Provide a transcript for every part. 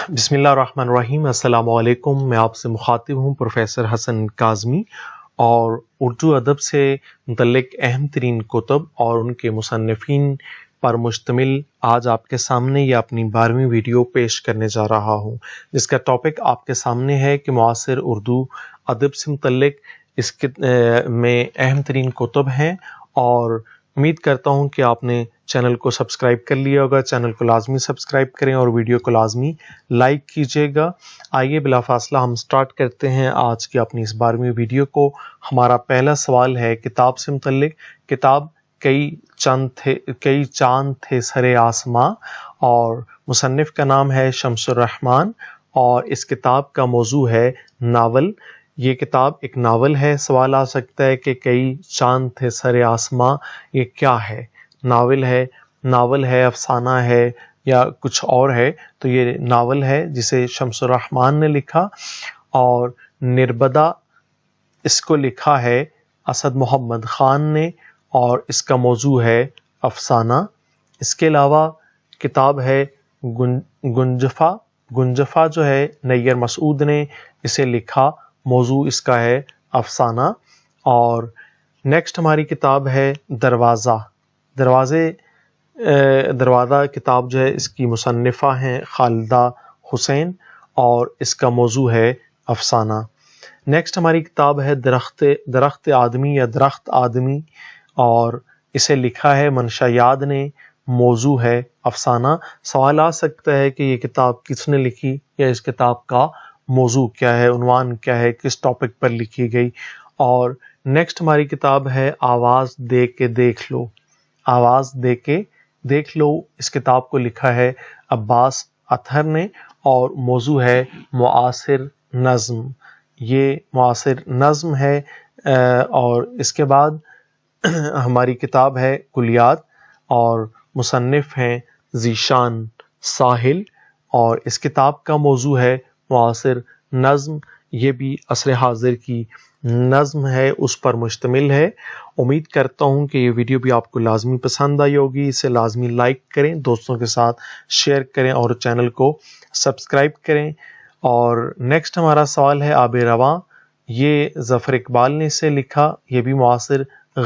بسم اللہ الرحمن الرحیم۔ السلام علیکم۔ میں آپ سے مخاطب ہوں پروفیسر حسن کاظمی، اور اردو ادب سے متعلق اہم ترین کتب اور ان کے مصنفین پر مشتمل آج آپ کے سامنے یہ اپنی 12ویں ویڈیو پیش کرنے جا رہا ہوں، جس کا ٹاپک آپ کے سامنے ہے کہ معاصر اردو ادب سے متعلق اس میں اہم ترین کتب ہیں، اور امید کرتا ہوں کہ آپ نے چینل کو سبسکرائب کر لیا ہوگا۔ چینل کو لازمی سبسکرائب کریں اور ویڈیو کو لازمی لائک کیجیے گا۔ آئیے بلا فاصلہ ہم سٹارٹ کرتے ہیں آج کی اپنی اس 12ویں ویڈیو کو۔ ہمارا پہلا سوال ہے کتاب سے متعلق۔ کتاب کئی چاند تھے سرے آسماں، اور مصنف کا نام ہے شمس الرحمن، اور اس کتاب کا موضوع ہے ناول۔ یہ کتاب ایک ناول ہے۔ سوال آ سکتا ہے کہ کئی چاند تھے سرے آسماں، یہ کیا ہے؟ ناول ہے، افسانہ ہے، یا کچھ اور ہے؟ تو یہ ناول ہے جسے شمس الرحمن نے لکھا، اور نربدا اس کو لکھا ہے اسد محمد خان نے، اور اس کا موضوع ہے افسانہ۔ اس کے علاوہ کتاب ہے گنجفہ جو ہے نیر مسعود نے اسے لکھا، موضوع اس کا ہے افسانہ۔ اور نیکسٹ ہماری کتاب ہے دروازہ کتاب جو ہے اس کی مصنفہ ہیں خالدہ حسین، اور اس کا موضوع ہے افسانہ۔ نیکسٹ ہماری کتاب ہے درخت آدمی یا درخت آدمی، اور اسے لکھا ہے منشا یاد نے، موضوع ہے افسانہ۔ سوال آ سکتا ہے کہ یہ کتاب کس نے لکھی، یا اس کتاب کا موضوع کیا ہے، عنوان کیا ہے، کس ٹاپک پر لکھی گئی۔ اور نیکسٹ ہماری کتاب ہے آواز دے کے دیکھ لو۔ آواز دے کے دیکھ لو، اس کتاب کو لکھا ہے عباس اطہر نے، اور موضوع ہے معاصر نظم۔ یہ معاصر نظم ہے۔ اور اس کے بعد ہماری کتاب ہے کلیات، اور مصنف ہیں ذیشان ساحل، اور اس کتاب کا موضوع ہے معاصر نظم۔ یہ بھی عصر حاضر کی نظم ہے، اس پر مشتمل ہے۔ امید کرتا ہوں کہ یہ ویڈیو بھی آپ کو لازمی پسند آئی ہوگی۔ اسے لازمی لائک کریں، دوستوں کے ساتھ شیئر کریں، اور چینل کو سبسکرائب کریں۔ اور نیکسٹ ہمارا سوال ہے آب رواں۔ یہ ظفر اقبال نے اسے لکھا، یہ بھی معاصر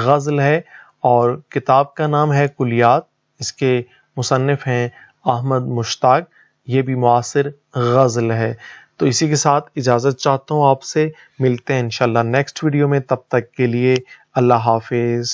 غزل ہے، اور کتاب کا نام ہے کلیات۔ اس کے مصنف ہیں احمد مشتاق، یہ بھی معاصر غزل ہے۔ تو اسی کے ساتھ اجازت چاہتا ہوں آپ سے، ملتے ہیں انشاءاللہ نیکسٹ ویڈیو میں، تب تک کے لیے اللہ حافظ۔